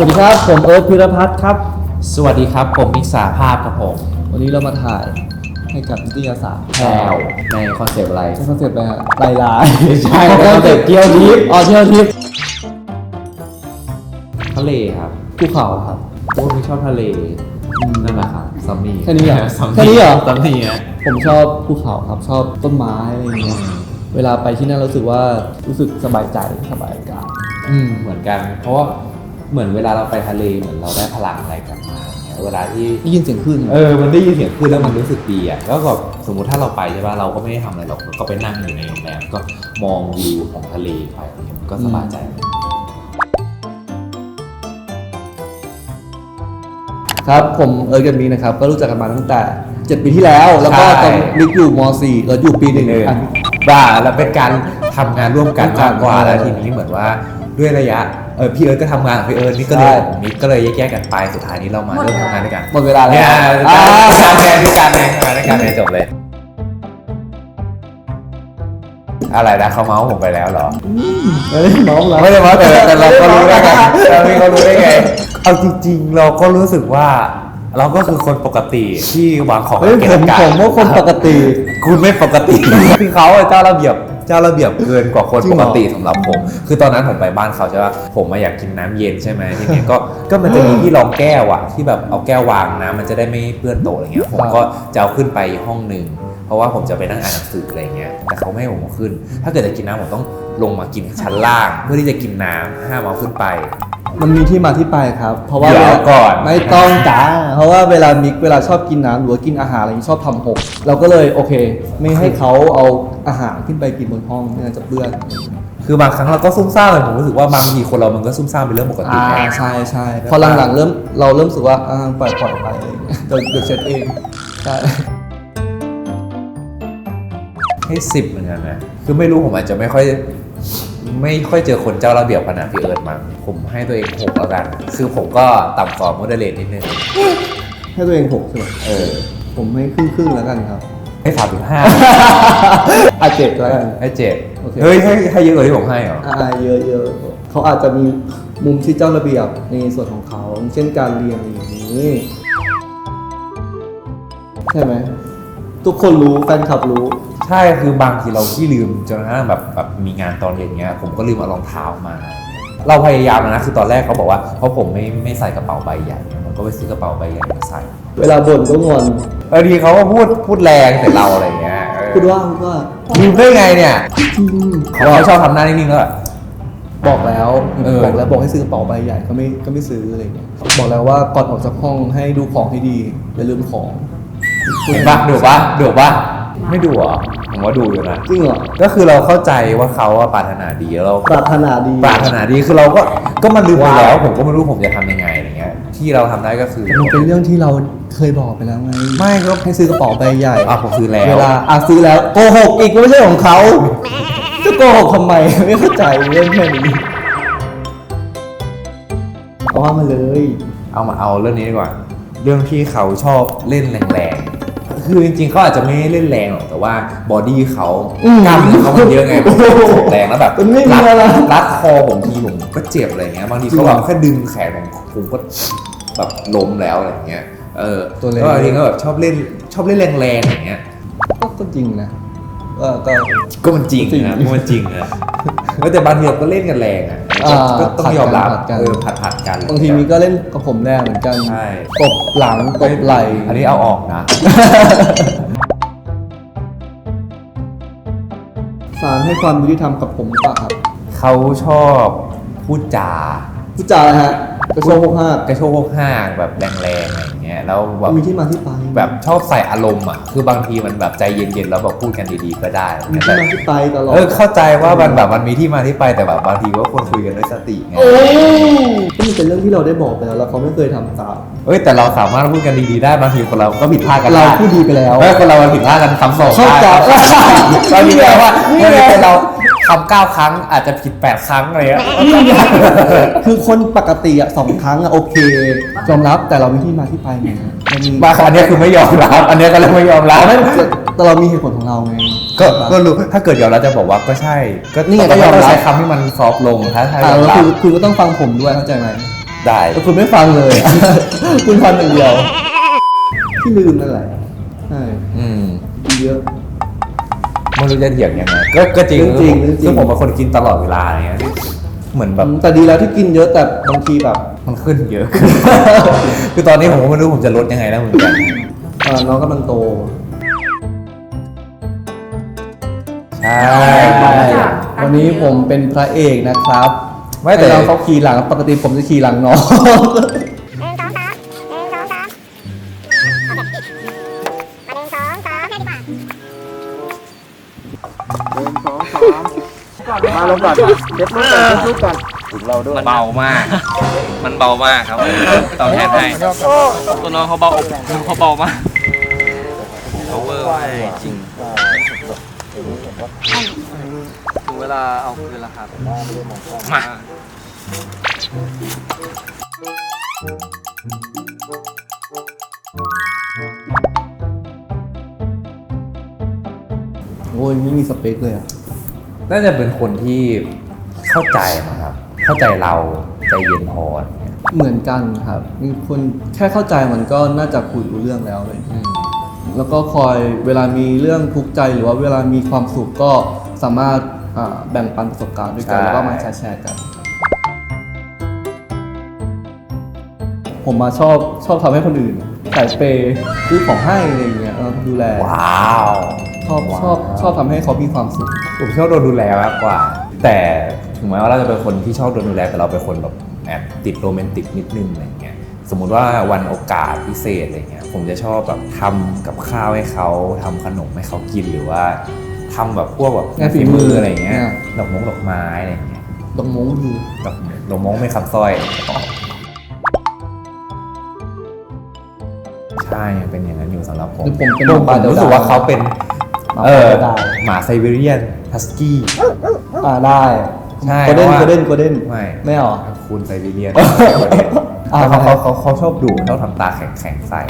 สวัสดีครับผมเอิร์ธพิรพัฒน์ครับสวัสดีครับผมมิกษาภาพครับผมวันนี้เรามาถ่ายให้กับนิตยสารแพรวในคอนเซปต์อะไรใช่คอนเซปต์อะไรลายใช่คอนเซปต์เที่ยวทิพย์เที่ยวทิพย์ทะเลครับ ภูเขาครับโอ้ไม่ชอบทะเลนั่นแหละครับซัมมี่แค่นี้เหรอ แค่นี้เหรอซัมมี่ผมชอบภูเขาครับชอบต้นไม้อะไรอย่างเงี้ยเวลาไปที่นั่นรู้สึกสบายใจสบายกายเหมือนกันเพราะว่าเหมือนเวลาเราไปทะเลเหมือนเราได้พลังอะไรกลับมาเวลาที่ได้ยินเสียงคลื่นมันได้ยินเสียงคลื่นแล้วมันรู้สึกดีอ่ะแล้วก็สมมุติถ้าเราไปใช่ป่ะเราก็ไม่ได้ทำอะไรหรอกก็ไปนั่งอยู่ในโรงแรมก็มองวิวของทะเลไปก็สบายใจครับผมเอิร์ธกับมิกนะครับก็รู้จักกันมาตั้งแต่7 ปีที่แล้วแล้วก็ตอนมิกอยู่ม.4 เราอยู่ปี 1บ้าแล้วเป็นการทำงานร่วมกันมากกว่าแล้วทีนี้เหมือนว่าด้วยระยะพี่เอิร์ธก็ทำงานพี่เอิร์ธนี่ก็เลยมิกก็เลยแยกกันไปสุดท้ายนี้เรามาเริ่มทำงานด้วยกันหมดเวลาแล้วการแทนด้วยกันเลยทำงานด้วยกันเลยจบเลยอะไรนะเขาเมาส์ผมไปแล้วเหรอไม่ได้เมาส์เราไม่ได้เมาส์แต่เราก็รู้ได้ไงเรารู้ได้ไงเอาจริงๆเราก็รู้สึกว่าเราก็คือคนปกติที่วางของเก็บกันผมว่าคนปกติคุณไม่ปกติคือเขาเจ้าระเบียบเกินกว่าคนปกติสำหรับผมคือตอนนั้นผมไปบ้านเขาใช่ป่ะผมมาอยากกินน้ำเย็นใช่ไหมทีนี้ก็มันจะมีที่รองแก้วอะที่แบบเอาแก้ววางน้ำมันจะได้ไม่เปื้อนโต๊ะอะไรเงี้ยผมก็จะเอาขึ้นไปห้องนึงเพราะว่าผมจะไปนั่งอ่านหนังสืออะไรเงี้ยแต่เขาไม่ให้ผมขึ้นถ้าเกิดจะกินน้ำผมต้องลงมากินชั้นล่างเพื่อที่จะกินน้ำห้ามเอาขึ้นไปมันมีที่มาที่ไปครับเพราะว่าก่อนไม่ต้องจ้าเพราะว่าเวลาชอบกินน้ำหรือว่ากินอาหารอะไรนี้ชอบทำหกเราก็เลยโอเคไม่ให้เขาเอาอาหารขึ้นไปกินบนห้องไม่งั้นจะเปื้อนคือบางครั้งเราก็ซุ่มซ่ามเลยผมรู้สึกว่าบางทีคนเรามันก็ซุ่มซ่ามเป็นเรื่องปกติใช่พอหลังๆเราเริ่มรู้สึกว่าปล่อยไปอะไรอย่างเงี้ยเดี๋ยวเช็ดเองใช่ให้10เหมือนกันนะคือไม่รู้ผมอาจจะไม่ค่อยเจอคนเจ้าระเบียบขนาดพี่เอิร์ธมั้งผมให้ตัวเอง6แล้วกันคือผมก็ต่ำกว่าโมเดเลตนิดนึงให้ตัวเอง6ใช่ไหมผมให้ครึ่งแล้วกันครับให้3-57แล้วกันให้7เฮ้ยให้เยอะกว่าที่ผมให้เหรอเยอะเขาอาจจะมีมุมที่เจ้าระเบียบในส่วนของเขาเช่นการเรียนอย่างนี้ใช่ไหมทุกคนรู้แฟนคลับรู้ใช่คือบางทีเราขี้ลืมจนกระทั่งแบบมีงานตอนเรียนเงี้ยผมก็ลืมเอารองเท้ามาเราพยายามนะคือตอนแรกเขาบอกว่าเพราะผมไม่ใส่กระเป๋าใบใหญ่ผมก็ไปซื้อกระเป๋าใบใหญ่มาใส่เวลาบ่นก็งอนทีเขาก็พูดแรงใส่เราอะไรเงี้ยพูดว่าลืมได้ไงเนี่ยเขาชอบทำหน้านิ่งๆแล้วบอกแล้วบอกให้ซื้อกระเป๋าใบใหญ่ก็ไม่ซื้ออะไรเงี้ยบอกแล้วว่าก่อนออกจากห้องให้ดูของให้ดีอย่าลืมของเห็นปะดูปะไม่ดูอ่ะผมว่าดูอยู่นะจริงเหรอก็คือเราเข้าใจว่าเขาปรารถนาดีเราปรารถนาดีคือเราก็มันลืมไปแล้วผมก็ไม่รู้ผมจะทำยังไงอะไรเงี้ยที่เราทำได้ก็คือมันเป็นเรื่องที่เราเคยบอกไปแล้วไงไม่ก็ให้ซื้อกระเป๋าใบใหญ่ผมซื้อแล้วเวลาซื้อแล้วโกหกอีกก็ไม่ใช่ของเขาจะโกหกทำไมไม่เข้าใจเรื่องแค่นี้เอามาเลยเอาเรื่องนี้ดีกว่าเรื่องที่เขาชอบเล่นแรงคือจริงๆเขาอาจจะไม่เล่นแรงหรอกแต่ว่าบอดี้เขากล้ามเนื้อเขามันเยอะไงแรงแล้วแบบรัดคอผมทีผมก็เจ็บอะไรเงี้ยบางทีเขาแบบแค่ดึงแขนผมก็แบบล้มแล้วอะไรเงี้ยแล้วบางทีก็แบบชอบเล่นแรงๆอย่างเงี้ยก็จริงนะก็มันจริงนะมันจริงนะแต่บางทีเราก็เล่นกันแรงอ่ะก็ต้องยอมรับผัดกันบางทีมีก็เล่นกับผมแรงเหมือนกันตบหลังตบไหล่อันนี้เอาออกนะศาลให้ความยุติธรรมกับผมหรือเปล่าครับเขาชอบพูดจาฮะกระโชกโกห้างแบบแรงๆอะไรอย่างเงี้ยแล้วแบบมีที่มาที่ไปแบบชอบใส่อารมณ์อ่ะคือบางทีมันแบบใจเย็นๆแล้วแบบพูดกันดีๆก็ได้มีที่มาที่ไปตลอดเข้าใจว่ามันแบบมันมีที่มาที่ไปแต่แบบบางทีก็ควรคุยกันด้วยสติไงก็มันเป็นเรื่องที่เราได้บอกไปแล้วเขาไม่เคยทำตามแต่เราสามารถพูดกันดีๆได้บางทีคนเราก็ผิดพลาดกันเราพูดดีไปแล้วคนเราผิดพลาดกันคำสองได้ตอนนี้แปลว่าเราทำ9 ครั้งอาจจะผิด8 ครั้งอะไรเงี้ยคือคนปกติ2 ครั้งโอเคยอมรับแต่เรามีที่มาที่ไปไงบางอันนี้คือไม่ยอมรับอันนี้ก็เลยไม่ยอมรับแต่เรามีเหตุผลของเราไงก็รู้ถ้าเกิดยอมรับจะบอกว่าก็ใช่ก็นี่ไงก็ยอมรับคำที่มันซอฟลงถ้าคุณก็ต้องฟังผมด้วยเข้าใจไหม ได้ แต่คุณไม่ฟังเลย คุณทำอย่างเดียวที่ลืมนั่นแหละใช่ กินเยอะ ไม่รู้จะเถียงยังไงก็จริง จริง คือผมเป็นคนกินตลอดเวลาอย่างเงี้ยเหมือนแบบ แต่ดีแล้วที่กินเยอะแต่บางทีแบบ มันขึ้นเยอะ คือตอนนี้ผมก็ไม่รู้ผมจะลดยังไงแล้วเหมือนกัน น้องกำลังโต ใช่ วันนี้ผมเป็นพระเอกนะครับ ไม่แต่ ให้เราเขาขี่หลังปกติผมจะขี่หลังน้อง มาลงก่อนเช็ดรูปก่อนเช็ดรูปก่อนถึงเราด้วย มันเบามาก มันเบามากครับตอบแทนให้ตัวน้องเขาเบาเขาเบามากเขาเวอร์ไว้จริงถึงเวลาเอาคืนแล้วครับ มา โอ้ยไม่มีสเปคเลยอะ น่าจะเป็นคนที่เข้าใจนะครับ เข้าใจเราใจเย็นพออย่างเงี้ย เหมือนกันครับมีคนแค่เข้าใจมันก็น่าจะคุยรู้เรื่องแล้วเลย แล้วก็คอยเวลามีเรื่องทุกข์ใจหรือว่าเวลามีความสุขก็สามารถแบ่งปันประสบการณ์ด้วยกันแล้วก็มาแชร์กัน ผมมาชอบทำให้คนอื่นใส่เปย์ซื้อของให้อะไรอย่างเงี้ยดูแล ว้าว ชอบทำให้เขามีความสุข ผมชอบโดนดูแลมากกว่า แต่ถึงแม้ว่าเราจะเป็นคนที่ชอบโดนดูแลแต่เราเป็นคนแบบแอบติดโรแมนติกนิดนึงอะไรเงี้ยสมมุติว่าวันโอกาสพิเศษอะไรเงี้ยผมจะชอบแบบทำกับข้าวให้เขาทำขนมให้เขากินหรือว่าทำแบบพวกแบบ งานฝีมืออ อะไรเงี้ย อ่า ดอกไม้อะไรเงี้ย ดอกมงคือ ดอกมงไม่คำสร้อยใช่ยังเป็นอย่างนั้นอยู่สำหรับผม คือผมเป็น ผมรู้สึกว่าเขาเป็น หมาป่าเดา หมาไซบีเรียนฮัสกี้ ได้ ใช่ โกลเด้น เพราะว่า โกลเด้นโกลเด้น ไม่ เหรอ คุณไซบีเรียน อ่า เขาชอบดุชอบทำตาแข็งๆใส่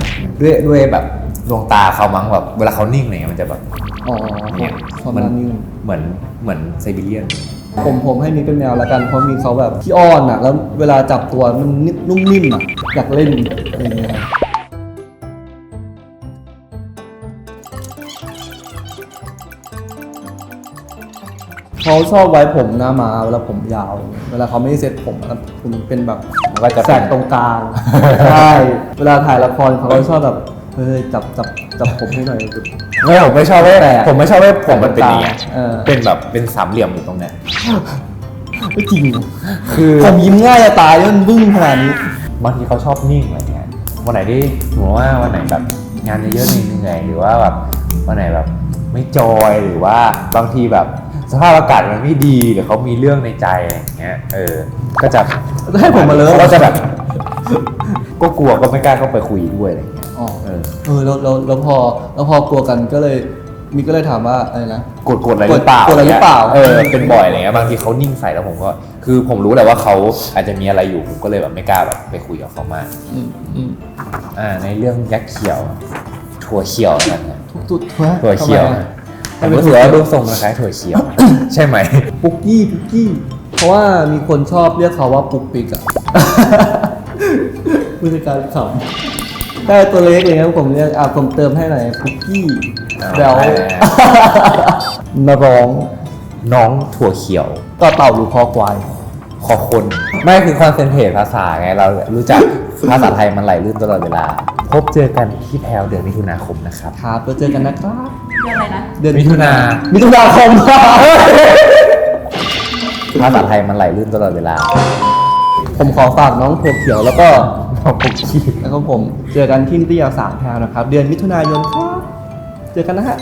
ด้วยแบบดวงตาเขามั้งแบบเวลาเขานิ่งอะไรเงี้ยมันจะแบบ อ๋อ เนี่ย ความ มัน นิ่ง เหมือนไซบีเรียน ผมให้มีเป็นแมวแล้วกันเพราะมีเขาแบบขี้อ้อนอ่ะ แล้วเวลาจับตัวมันนุ่มนิ่มอ่ะอยากเล่นอะไรเงี้ยเขาชอบไว้ผมหน้าม้าเวลาผมยาว เวลาเขาไม่ได้เซ็ตผมแล้วผมเป็นแบบ มันก็จะ แสกตรงกลาง ใช่ เวลาถ่ายละครเขาก็ชอบแบบเฮ้ยจับผมให้หน่อย ไม่ผมไม่ชอบให้ แต่ ผมไม่ชอบให้ผมมันเป็นอย่างเงี้ย เออ เป็นแบบเป็นสามเหลี่ยมอยู่ตรงเนี้ย ไม่จริง คือ ผมยิ้มง่ายจะตายมันบึ้งขนาดนี้ บางทีเขาชอบนิ่งอะไรเงี้ยวันไหนที่สมมติว่าวันไหนแบบงานเยอะๆเหนื่อยๆหรือว่าแบบวันไหนแบบไม่จอยหรือว่าบางทีแบบสภาพอากาศมันไม่ดีหรือเขามีเรื่องในใจอะไรอย่างเงี้ยก็จะ ให้ผมมาเลย ก็จะแบบ ก็กลัวก็ไม่กล้าเข้าไปคุยด้วยอะไรอย่างเงี้ย อ๋อ เออ แล้วพอกลัวกันก็เลยมีก็เลยถามว่าอะไรนะ กดอะไรหรือเปล่าก ดอะไรหรือเปล่า เป็นบ่อยอะไรเงี้ยบางทีเขานิ่งใส่แล้วผมก็คือผมรู้แหละว่าเขาอาจจะมีอะไรอยู่ผมก็เลยแบบไม่กล้าแบบไปคุยกับเขามาก อืม ในเรื่องยักษ์เขียวถั่วเขียวนั่นนะ ทุกๆ ถั่วเขียวนะแต่รู้สึกว่ารูปทรงมันคล้ายถั่วเขียว ใช่ไหม ปุกกี้เพราะว่ามีคนชอบเรียกเขาว่าปุกปิกอะ ผู้จัดการขำได้ตัวเล็กเลยครับผมเรียกผมเติมให้หน่อยปุกกี้แล้ว มาร้อง น้องถั่วเขียว ต่อเต่าหรือคอควาย ขอคนไม่คือคอนเซนเทรตภาษาไงเรารู้จัก ภาษาไทยมันไหลลื่นตลอดเวลา พบเจอกันที่แพลวเดือนมิถุนาคมนะครับ ครับเราเจอกันนะครับ เรื่องอะไรนะ เดือน มิถุนา คม ภาษาไทยมันไหลลื่นตลอดเวลา ผมขอฝากน้องถั่วเขียวแล้วก็ น้องปุกกี้ แล้วก็ผมเจอกันที่นิตยสารแพรวนะครับ เดือนมิถุนายนครับ เจอกันนะฮะ